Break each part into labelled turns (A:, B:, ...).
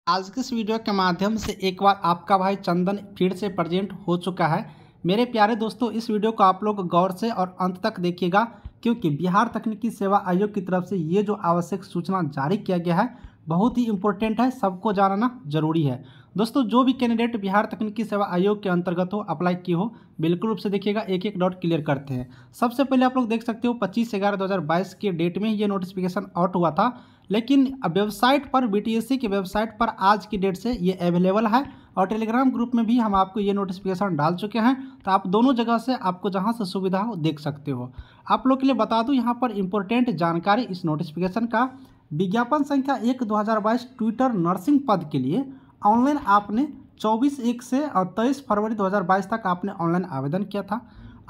A: आज के इस वीडियो के माध्यम से एक बार आपका भाई चंदन फिर से प्रेजेंट हो चुका है। मेरे प्यारे दोस्तों, इस वीडियो को आप लोग गौर से और अंत तक देखिएगा, क्योंकि बिहार तकनीकी सेवा आयोग की तरफ से ये जो आवश्यक सूचना जारी किया गया है बहुत ही इम्पोर्टेंट है, सबको जानना जरूरी है। दोस्तों, जो भी कैंडिडेट बिहार तकनीकी सेवा आयोग के अंतर्गत हो, अप्लाई किए हो, बिल्कुल रूप से देखिएगा। एक एक डॉट क्लियर करते हैं। सबसे पहले आप लोग देख सकते हो 25/11/2022 के डेट में ये नोटिफिकेशन आउट हुआ था, लेकिन वेबसाइट पर बीटीएससी की वेबसाइट पर आज की डेट से ये अवेलेबल है और टेलीग्राम ग्रुप में भी हम आपको ये नोटिफिकेशन डाल चुके हैं। तो आप दोनों जगह से आपको जहां से सुविधा हो देख सकते हो। आप लोग के लिए बता दूं, यहाँ पर इंपॉर्टेंट जानकारी इस नोटिफिकेशन का। विज्ञापन संख्या 1/2022 ट्विटर नर्सिंग पद के लिए ऑनलाइन आपने 24/1 से और 23 फरवरी 2022 तक आपने ऑनलाइन आवेदन किया था।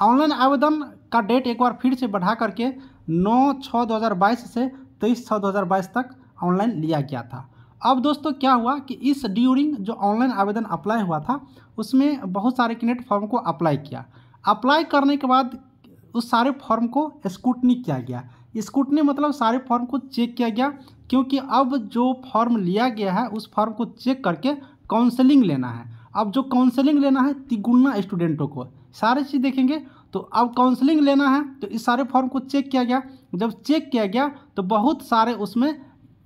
A: ऑनलाइन आवेदन का डेट एक बार फिर से बढ़ा करके 9/6/2022 से 23/6/2022 तक ऑनलाइन लिया गया था। अब दोस्तों क्या हुआ कि इस ड्यूरिंग जो ऑनलाइन आवेदन अप्लाई हुआ था उसमें बहुत सारे कैंडिडेट फॉर्म को अप्लाई किया। अप्लाई करने के बाद उस सारे फॉर्म को स्क्रूटनी किया गया। स्क्रूटनी मतलब सारे फॉर्म को चेक किया गया, क्योंकि अब जो फॉर्म लिया गया है उस फॉर्म को चेक करके काउंसलिंग लेना है। अब जो काउंसलिंग लेना है तिगुना स्टूडेंटों को, सारी चीज़ देखेंगे। तो अब काउंसलिंग लेना है तो इस सारे फॉर्म को चेक किया गया। जब चेक किया गया तो बहुत सारे उसमें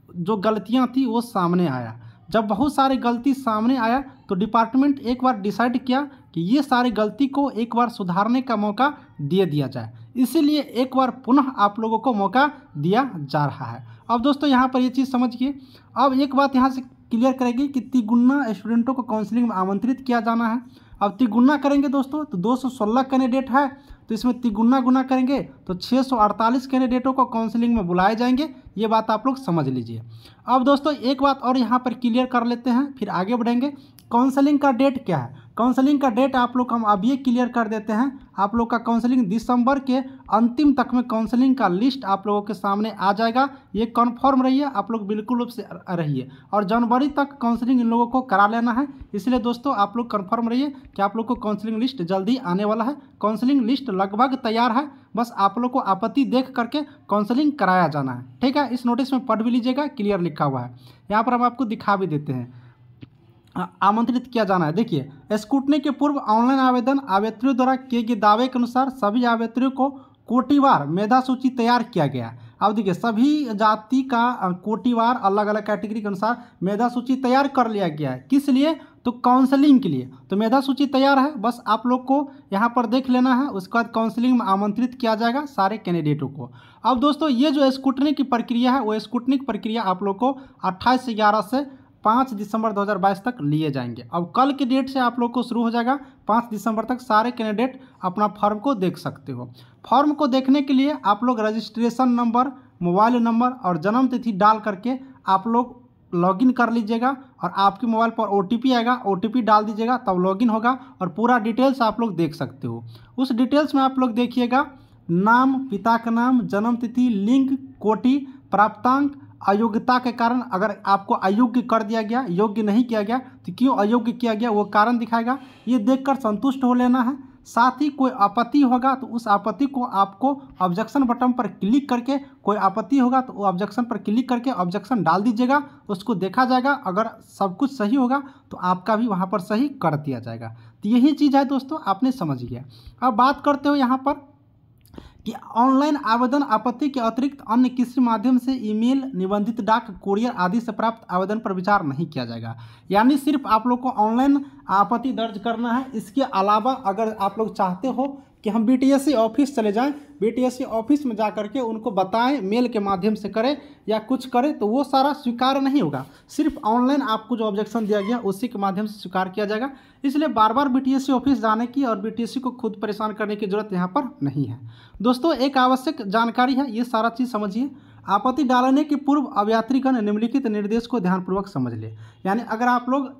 A: जो गलतियां थी वो सामने आया। जब बहुत सारी गलती सामने आया तो डिपार्टमेंट एक बार डिसाइड किया कि ये सारी गलती को एक बार सुधारने का मौका दे दिया जाए। इसीलिए एक बार पुनः आप लोगों को मौका दिया जा रहा है। अब दोस्तों यहाँ पर ये चीज़ समझिए। अब एक बात यहाँ से क्लियर करेगी कि तिगुना स्टूडेंटों को काउंसलिंग में आमंत्रित किया जाना है। अब तिगुना करेंगे दोस्तों तो 216 कैंडिडेट है, तो इसमें तिगुना गुना करेंगे तो 648 कैंडिडेटों को काउंसलिंग में बुलाए जाएंगे। ये बात आप लोग समझ लीजिए। अब दोस्तों एक बात और यहाँ पर क्लियर कर लेते हैं, फिर आगे बढ़ेंगे। काउंसलिंग का डेट क्या है? काउंसलिंग का डेट आप लोग हम अब ये क्लियर कर देते हैं। आप लोग का काउंसलिंग दिसंबर के अंतिम तक में काउंसलिंग का लिस्ट आप लोगों के सामने आ जाएगा। ये कन्फर्म रहिए, आप लोग बिल्कुल रूप से रहिए। और जनवरी तक काउंसलिंग इन लोगों को करा लेना है। इसलिए दोस्तों आप लोग कन्फर्म रहिए कि आप लोग को काउंसलिंग लिस्ट जल्दी आने वाला है। काउंसलिंग लिस्ट लगभग तैयार है, बस आप लोग को आपत्ति देख करके काउंसलिंग कराया जाना है। ठीक है, इस नोटिस में पढ़ भी लीजिएगा, क्लियर लिखा हुआ है। यहाँ पर हम आपको दिखा भी देते हैं। आमंत्रित किया जाना है। देखिए, स्क्रूटनी के पूर्व ऑनलाइन आवेदन अभ्यर्थियों द्वारा किए गए दावे के अनुसार सभी अभ्यर्थियों को कोटिवार मेधा सूची तैयार किया गया। अब देखिए, सभी जाति का कोटिवार अलग अलग कैटेगरी के अनुसार मेधा सूची तैयार कर लिया गया है। किस लिए? तो काउंसलिंग के लिए। तो मेधा सूची तैयार है, बस आप लोग को यहाँ पर देख लेना है। उसके बाद काउंसलिंग में आमंत्रित किया जाएगा सारे कैंडिडेटों को। अब दोस्तों ये जो स्क्रूटनी की प्रक्रिया है वो स्क्रूटनी की प्रक्रिया आप लोग को 28/11 से 5 दिसंबर 2022 तक लिए जाएंगे। अब कल की डेट से आप लोग को शुरू हो जाएगा। 5 दिसंबर तक सारे कैंडिडेट अपना फॉर्म को देख सकते हो। फॉर्म को देखने के लिए आप लोग रजिस्ट्रेशन नंबर, मोबाइल नंबर और जन्म तिथि डाल करके आप लोग लॉगिन कर लीजिएगा और आपके मोबाइल पर OTP आएगा, OTP डाल दीजिएगा, तब लॉगिन होगा और पूरा डिटेल्स आप लोग देख सकते हो। उस डिटेल्स में आप लोग देखिएगा नाम, पिता का नाम, जन्म तिथि, लिंग, कोटि, प्राप्तांक, अयोग्यता के कारण। अगर आपको अयोग्य कर दिया गया, योग्य नहीं किया गया तो क्यों अयोग्य किया गया वो कारण दिखाएगा। ये देखकर संतुष्ट हो लेना है। साथ ही कोई आपत्ति होगा तो उस आपत्ति को आपको ऑब्जेक्शन बटन पर क्लिक करके, कोई आपत्ति होगा तो वो ऑब्जेक्शन पर क्लिक करके ऑब्जेक्शन डाल दीजिएगा, उसको देखा जाएगा। अगर सब कुछ सही होगा तो आपका भी वहाँ पर सही कर दिया जाएगा। तो यही चीज़ है दोस्तों, आपने समझ लिया। अब बात करते हो यहाँ पर कि ऑनलाइन आवेदन आपत्ति के अतिरिक्त अन्य किसी माध्यम से ईमेल, निबंधित डाक, कुरियर आदि से प्राप्त आवेदन पर विचार नहीं किया जाएगा। यानी सिर्फ आप लोग को ऑनलाइन आपत्ति दर्ज करना है। इसके अलावा अगर आप लोग चाहते हो कि हम BTSC ऑफिस चले जाएं, BTSC ऑफिस में जा करके उनको बताएं, मेल के माध्यम से करें या कुछ करें, तो वो सारा स्वीकार नहीं होगा। सिर्फ ऑनलाइन आपको जो ऑब्जेक्शन दिया गया उसी के माध्यम से स्वीकार किया जाएगा। इसलिए बार बार BTSC ऑफिस जाने की और BTSC को खुद परेशान करने की जरूरत यहाँ पर नहीं है। दोस्तों एक आवश्यक जानकारी है, ये सारा चीज़ समझिए। आपत्ति डालने के पूर्व अभ्यर्थिगण निम्नलिखित निर्देश को ध्यानपूर्वक समझ ले। यानी अगर आप लोग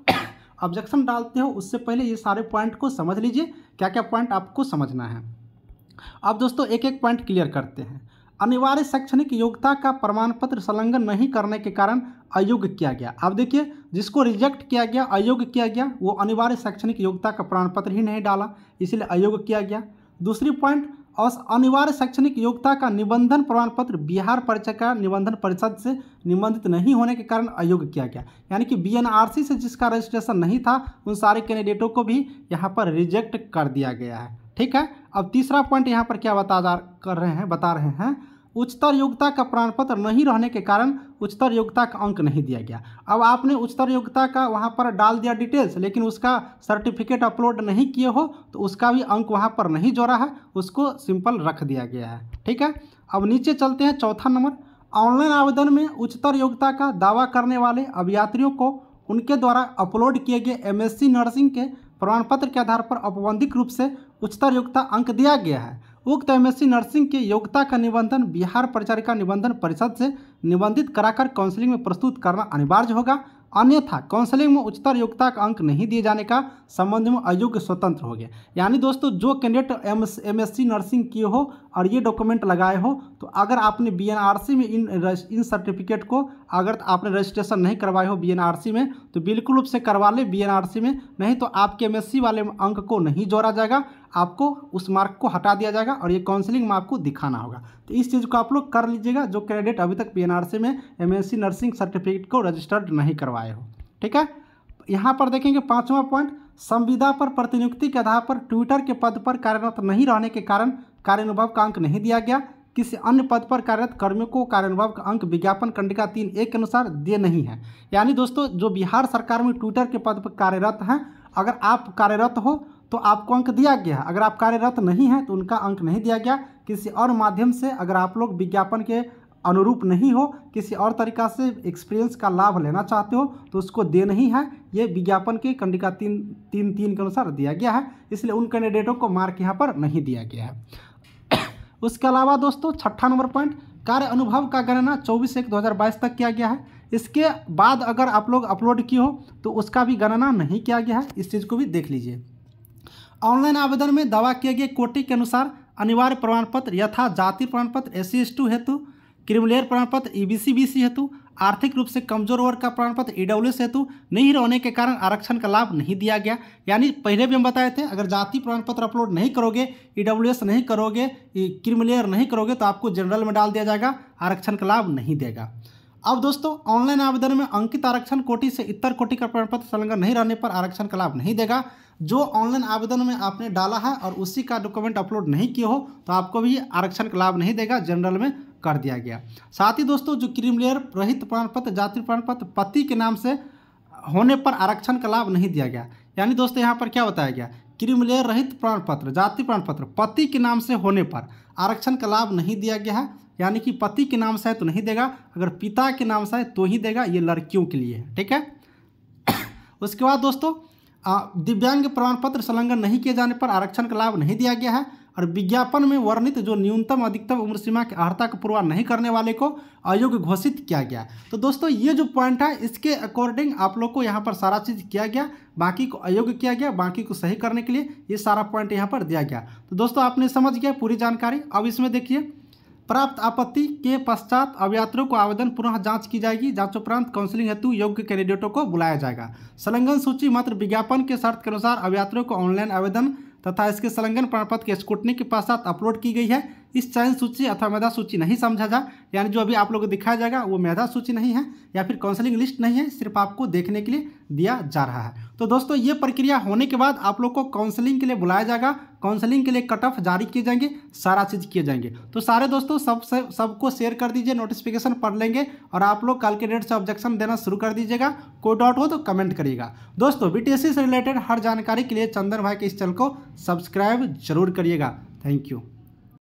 A: ऑब्जेक्शन डालते हो उससे पहले ये सारे पॉइंट को समझ लीजिए, क्या क्या पॉइंट आपको समझना है। अब दोस्तों एक एक पॉइंट क्लियर करते हैं। अनिवार्य शैक्षणिक योग्यता का प्रमाण पत्र संलग्न नहीं करने के कारण अयोग्य किया गया। अब देखिए, जिसको रिजेक्ट किया गया, अयोग्य किया गया, वो अनिवार्य शैक्षणिक योग्यता का प्रमाण पत्र ही नहीं डाला, इसलिए अयोग्य किया गया। दूसरी पॉइंट, और अनिवार्य शैक्षणिक योग्यता का निबंधन प्रमाण पत्र बिहार परीक्षा निबंधन परिषद से निबंधित नहीं होने के कारण अयोग्य किया गया। यानी कि बीएनआरसी से जिसका रजिस्ट्रेशन नहीं था उन सारे कैंडिडेटों को भी यहाँ पर रिजेक्ट कर दिया गया है। ठीक है, अब तीसरा पॉइंट यहाँ पर क्या बता रहे हैं उच्चतर योग्यता का प्रमाण पत्र नहीं रहने के कारण उच्चतर योग्यता का अंक नहीं दिया गया। अब आपने उच्चतर योग्यता का वहाँ पर डाल दिया डिटेल्स, लेकिन उसका सर्टिफिकेट अपलोड नहीं किए हो तो उसका भी अंक वहाँ पर नहीं जोड़ा है, उसको सिंपल रख दिया गया है। ठीक है, अब नीचे चलते हैं। चौथा नंबर, ऑनलाइन आवेदन में उच्चतर योग्यता का दावा करने वाले अभ्यर्थियों को उनके द्वारा अपलोड किए गए एमएससी नर्सिंग के प्रमाण पत्र के आधार पर औपबंधिक रूप से उच्चतर योग्यता अंक दिया गया है। उक्त एमएससी नर्सिंग के योग्यता का निबंधन बिहार परिचारिका निबंधन परिषद से निबंधित कराकर काउंसलिंग में प्रस्तुत करना अनिवार्य होगा, अन्यथा काउंसलिंग में उच्चतर योग्यता का अंक नहीं दिए जाने का संबंध में अयोग्य स्वतंत्र हो गया। यानी दोस्तों जो कैंडिडेट एमएससी नर्सिंग किए हो और ये डॉक्यूमेंट लगाए हो तो अगर आपने बीएनआरसी में इन सर्टिफिकेट को अगर आपने रजिस्ट्रेशन नहीं करवाए हो बीएनआरसी में तो बिल्कुल रूप से करवा ले बीएनआरसी में, नहीं तो आपके एमएससी वाले अंक को नहीं जोड़ा जाएगा, आपको उस मार्क को हटा दिया जाएगा और ये काउंसलिंग में आपको दिखाना होगा। तो इस चीज़ को आप लोग कर लीजिएगा जो कैंडिडेट अभी तक बीएनआरसी में एमएससी नर्सिंग सर्टिफिकेट को रजिस्टर्ड नहीं करवाए हो। ठीक है, यहाँ पर देखेंगे पाँचवा पॉइंट, संविदा पर प्रतिनियुक्ति के आधार पर ट्विटर के पद पर कार्यरत नहीं रहने के कारण कार्यानुभव का अंक नहीं दिया गया। किसी अन्य पद पर कार्यरत कर्मियों को कार्यानुभव का अंक विज्ञापन कंडिका 3(a) के अनुसार दिए नहीं है। यानी दोस्तों जो बिहार सरकार में ट्विटर के पद पर कार्यरत हैं, अगर आप कार्यरत हो तो आपको अंक दिया गया है, अगर आप कार्यरत नहीं हैं तो उनका अंक नहीं दिया गया। किसी और माध्यम से अगर आप लोग विज्ञापन के अनुरूप नहीं हो, किसी और तरीका से एक्सपीरियंस का लाभ लेना चाहते हो तो उसको दे नहीं है, ये विज्ञापन के कंडिका 3(3) के अनुसार दिया गया है, इसलिए उन कैंडिडेटों को मार्क यहाँ पर नहीं दिया गया है। उसके अलावा दोस्तों छठा नंबर पॉइंट, कार्य अनुभव का गणना 24/1/2022 तक किया गया है। इसके बाद अगर आप लोग अपलोड किए हो तो उसका भी गणना नहीं किया गया है, इस चीज़ को भी देख लीजिए। ऑनलाइन आवेदन में दावा किए गए कोटि के अनुसार अनिवार्य प्रमाण पत्र यथा जाति प्रमाण पत्र SC/ST हेतु, क्रीमिलेयर प्रमाण पत्र EBC/BC हेतु, आर्थिक रूप से कमजोर वर्ग का प्रमाण पत्र EWS हेतु नहीं रहने के कारण आरक्षण का लाभ नहीं दिया गया। यानी पहले भी हम बताए थे अगर जाति प्रमाण पत्र अपलोड नहीं करोगे, EWS नहीं करोगे, क्रीमिलेयर नहीं करोगे तो आपको जनरल में डाल दिया जाएगा, आरक्षण का लाभ नहीं देगा। अब दोस्तों ऑनलाइन आवेदन में अंकित आरक्षण कोटि से इतर कोटि का प्रमाण पत्र संलग्न नहीं रहने पर आरक्षण का लाभ नहीं देगा। जो ऑनलाइन आवेदन में आपने डाला है और उसी का डॉक्यूमेंट अपलोड नहीं किए हो तो आपको भी आरक्षण का लाभ नहीं देगा, जनरल में कर दिया गया। साथ ही दोस्तों जो क्रीमिलेयर रहित प्रमाण पत्र जाति प्रमाण पत्र पति के नाम से होने पर आरक्षण का लाभ नहीं दिया गया। यानी दोस्तों यहाँ पर क्या बताया गया, क्रीमिलेयर रहित प्रमाण पत्र जाति प्रमाण पत्र पति के नाम से होने पर आरक्षण का लाभ नहीं दिया गया है। यानी कि पति के नाम से है तो नहीं देगा, अगर पिता के नाम से है तो ही देगा, ये लड़कियों के लिए है। ठीक है, उसके बाद दोस्तों दिव्यांग प्रमाण पत्र संलग्न नहीं किए जाने पर आरक्षण का लाभ नहीं दिया गया है। और विज्ञापन में वर्णित जो न्यूनतम अधिकतम उम्र सीमा की अर्हता को पूरा नहीं करने वाले को अयोग्य घोषित किया गया। तो दोस्तों ये जो पॉइंट है इसके अकॉर्डिंग आप लोग को यहाँ पर सारा चीज़ किया गया, बाकी को अयोग्य किया गया, बाकी को सही करने के लिए ये सारा पॉइंट यहाँ पर दिया गया। तो दोस्तों आपने समझ गया पूरी जानकारी। अब इसमें देखिए, प्राप्त आपत्ति के पश्चात अभ्यर्थियों को आवेदन पुनः जांच की जाएगी। जांच उपरांत काउंसलिंग हेतु योग्य कैंडिडेटों को बुलाया जाएगा। संलग्न सूची मात्र विज्ञापन के शर्त के अनुसार अभ्यर्थियों को ऑनलाइन आवेदन तथा इसके संलग्न प्रमाण पत्र के स्क्रूटनी के पश्चात अपलोड की गई है। इस चयन सूची अथवा मेधा सूची नहीं समझा जा, यानी जो अभी आप लोगों को दिखाया जाएगा वो मेधा सूची नहीं है या फिर काउंसलिंग लिस्ट नहीं है, सिर्फ आपको देखने के लिए दिया जा रहा है। तो दोस्तों ये प्रक्रिया होने के बाद आप लोग को काउंसलिंग के लिए बुलाया जाएगा, काउंसलिंग के लिए कट ऑफ जारी किए जाएंगे, सारा चीज़ किए जाएंगे। तो सारे दोस्तों सबको शेयर कर दीजिए, नोटिफिकेशन पढ़ लेंगे और आप लोग कल के डेट से ऑब्जेक्शन देना शुरू कर दीजिएगा। कोई डाउट हो तो कमेंट करिएगा। दोस्तों BTSC से रिलेटेड हर जानकारी के लिए चंदन भाई के इस चैनल को सब्सक्राइब जरूर करिएगा। Thank you.